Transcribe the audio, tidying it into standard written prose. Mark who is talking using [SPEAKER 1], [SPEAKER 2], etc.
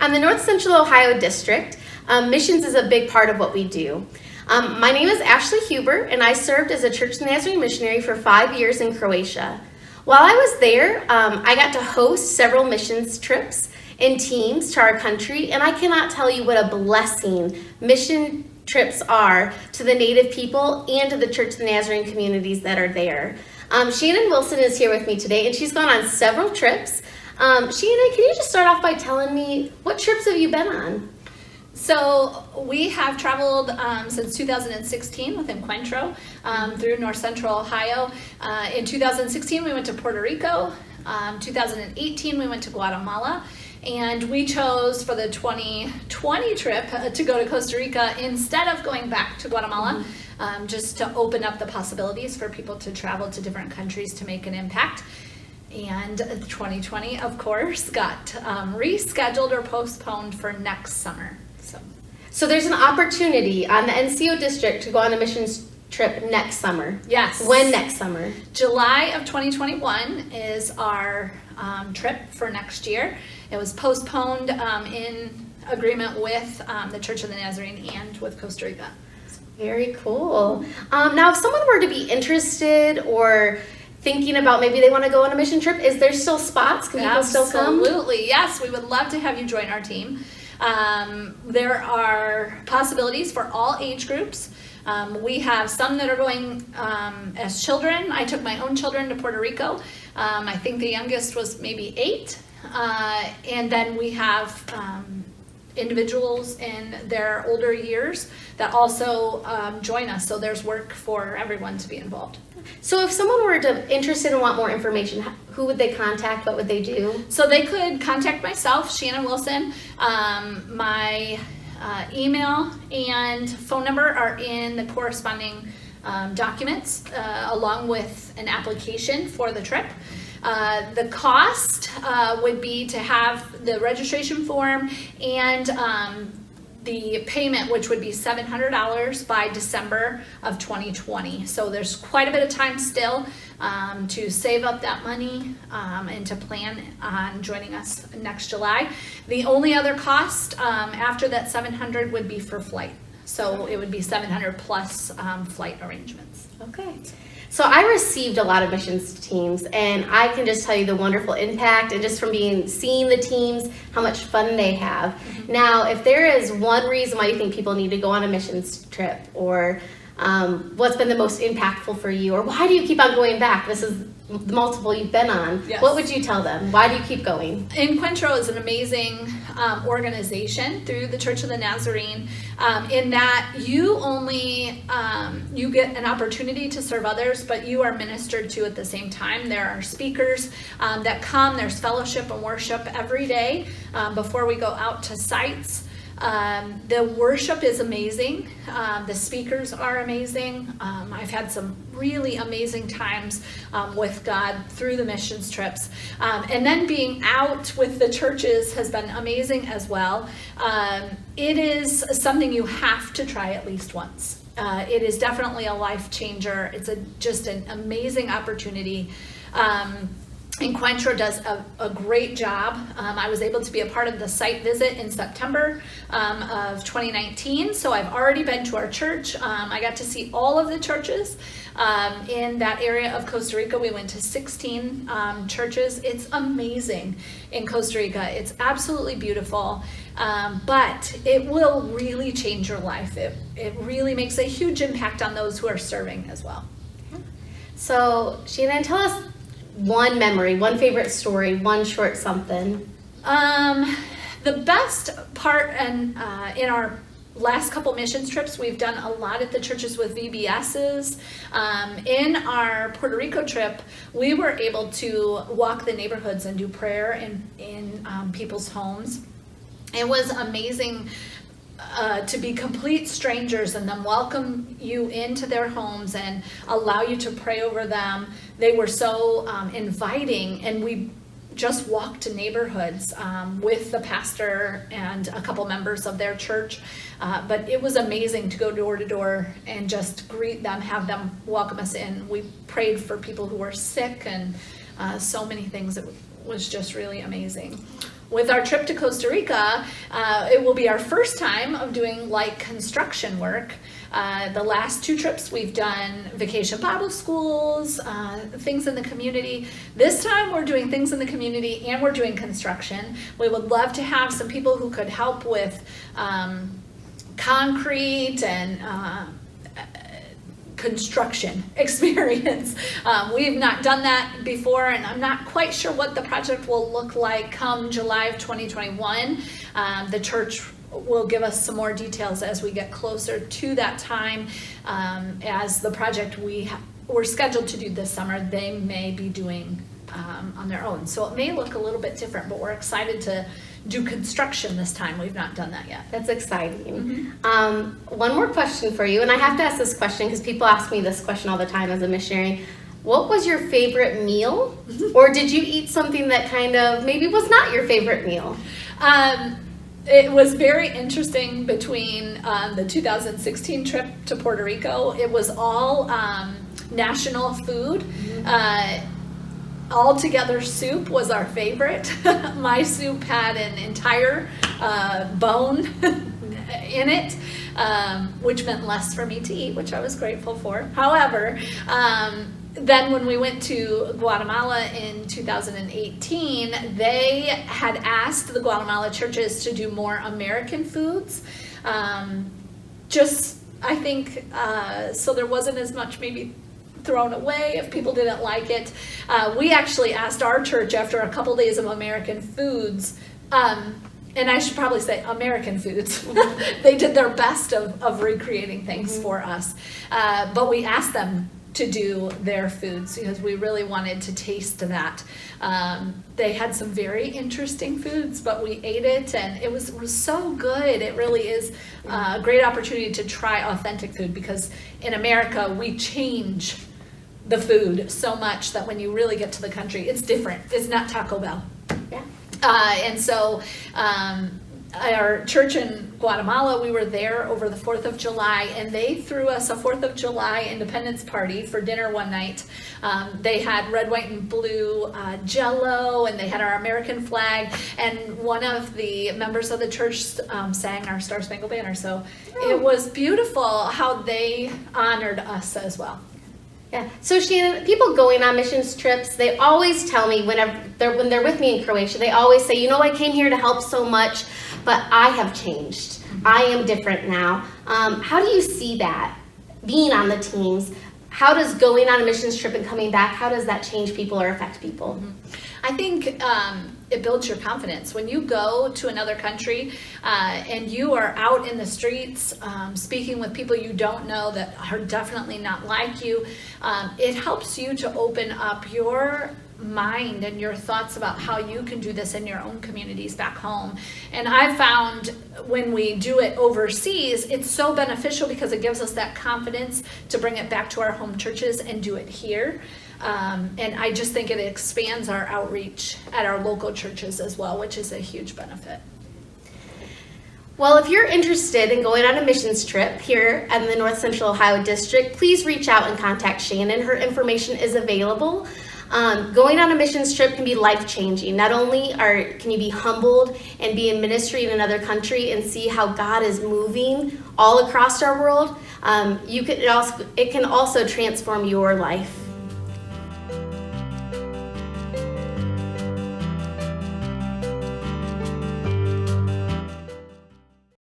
[SPEAKER 1] I'm the North Central Ohio District. Missions is a big part of what we do. My name is Ashley Huber, and I served as a Church of the Nazarene missionary for 5 years in Croatia. While I was there, I got to host several missions trips in teams to our country, and I cannot tell you what a blessing mission trips are to the Native people and to the Church of the Nazarene communities that are there. Shannon Wilson is here with me today, and she's gone on several trips. Shannon, can you just start off by telling me, what trips have you been on?
[SPEAKER 2] So we have traveled since 2016 with Encuentro through North Central Ohio. In 2016 we went to Puerto Rico. 2018 we went to Guatemala. And we chose for the 2020 trip to go to Costa Rica instead of going back to Guatemala, just to open up the possibilities for people to travel to different countries to make an impact. And 2020, of course, got rescheduled or postponed for next summer.
[SPEAKER 1] So there's an opportunity on the NCO district to go on a missions trip next summer.
[SPEAKER 2] Yes.
[SPEAKER 1] When next summer?
[SPEAKER 2] July of 2021 is our trip for next year. It was postponed in agreement with the Church of the Nazarene and with Costa Rica.
[SPEAKER 1] Very cool. Now, if someone were to be interested or thinking about maybe they want to go on a mission trip, is there still spots? Can people still come?
[SPEAKER 2] Absolutely, yes. We would love to have you join our team. There are possibilities for all age groups. We have some that are going as children. I took my own children to Puerto Rico. I think the youngest was maybe 8. And then we have individuals in their older years that also join us. So there's work for everyone to be involved.
[SPEAKER 1] So if someone were interested and want more information, who would they contact? What would they do?
[SPEAKER 2] So they could contact myself, Shannon Wilson. My email and phone number are in the corresponding documents, along with an application for the trip. The cost would be to have the registration form and the payment, which would be $700 by December of 2020. So there's quite a bit of time still to save up that money and to plan on joining us next July. The only other cost after that $700 would be for flight. So it would be $700 plus flight arrangements.
[SPEAKER 1] Okay. So I received a lot of missions teams, and I can just tell you the wonderful impact, and just from seeing the teams, how much fun they have. Mm-hmm. Now, if there is one reason why you think people need to go on a missions trip, or what's been the most impactful for you, or why do you keep on going back? This is the multiple you've been on.
[SPEAKER 2] Yes.
[SPEAKER 1] What would you tell them? Why do you keep going?
[SPEAKER 2] Encuentro is an amazing organization through the Church of the Nazarene, in that you only you get an opportunity to serve others, but you are ministered to at the same time. There are speakers that come. There's fellowship and worship every day before we go out to sites. The worship is amazing. The speakers are amazing. I've had some really amazing times with God through the missions trips. And then being out with the churches has been amazing as well. It is something you have to try at least once. It is definitely a life changer. It's just an amazing opportunity. Encuentro does a great job. I was able to be a part of the site visit in September of 2019, so I've already been to our church. I got to see all of the churches in that area of Costa Rica. We went to 16 churches. It's amazing in Costa Rica. It's absolutely beautiful, but it will really change your life. It really makes a huge impact on those who are serving as well.
[SPEAKER 1] So, Shannon, tell us one memory, one favorite story, one short something.
[SPEAKER 2] The best part, and in our last couple missions trips, we've done a lot at the churches with VBSs. In our Puerto Rico trip, we were able to walk the neighborhoods and do prayer in people's homes. It was amazing to be complete strangers and them welcome you into their homes and allow you to pray over them. They were so inviting, and we just walked to neighborhoods with the pastor and a couple members of their church. But it was amazing to go door to door and just greet them, have them welcome us in. We prayed for people who were sick and so many things. It was just really amazing. with our trip to Costa Rica, it will be our first time of doing light construction work. The last 2 trips we've done vacation Bible schools, things in the community. This time we're doing things in the community and we're doing construction. We would love to have some people who could help with concrete and construction experience. We've not done that before, and I'm not quite sure what the project will look like come July of 2021. The church will give us some more details as we get closer to that time. As the project we're scheduled to do this summer, they may be doing on their own. So it may look a little bit different, but we're excited to do construction this time. We've not done that yet.
[SPEAKER 1] That's exciting. One more question for you, and I have to ask this question because people ask me this question all the time as a missionary. What was your favorite meal? Or did you eat something that kind of maybe was not your favorite meal?
[SPEAKER 2] It was very interesting between the 2016 trip to Puerto Rico. It was all national food. All-together soup was our favorite. My soup had an entire bone in it, which meant less for me to eat, which I was grateful for. However, then when we went to Guatemala in 2018, they had asked the Guatemala churches to do more American foods. I think, so there wasn't as much maybe thrown away if people didn't like it. We actually asked our church after a couple days of American foods, and I should probably say American foods. They did their best of recreating things for us, but we asked them to do their foods because we really wanted to taste that. They had some very interesting foods, but we ate it and it was so good. It really is a great opportunity to try authentic food because in America we change the food so much that when you really get to the country, it's different. It's not Taco Bell.
[SPEAKER 1] Yeah.
[SPEAKER 2] And so our church in Guatemala, we were there over the 4th of July, and they threw us a 4th of July independence party for dinner one night. They had red, white, and blue Jell-O, and they had our American flag, and one of the members of the church sang our Star Spangled Banner. So it was beautiful how they honored us as well.
[SPEAKER 1] Yeah. So Shannon, people going on missions trips, they always tell me when they're with me in Croatia, they always say, I came here to help so much, but I have changed. I am different now. How do you see that being on the teams? How does going on a missions trip and coming back, how does that change people or affect people?
[SPEAKER 2] I think it builds your confidence. When you go to another country and you are out in the streets speaking with people you don't know that are definitely not like you, it helps you to open up your mind and your thoughts about how you can do this in your own communities back home. And I found when we do it overseas, it's so beneficial because it gives us that confidence to bring it back to our home churches and do it here. And I just think it expands our outreach at our local churches as well, which is a huge benefit.
[SPEAKER 1] Well, if you're interested in going on a missions trip here in the North Central Ohio District, please reach out and contact Shannon. Her information is available. Going on a missions trip can be life-changing. Not only can you be humbled and be in ministry in another country and see how God is moving all across our world, it can also transform your life.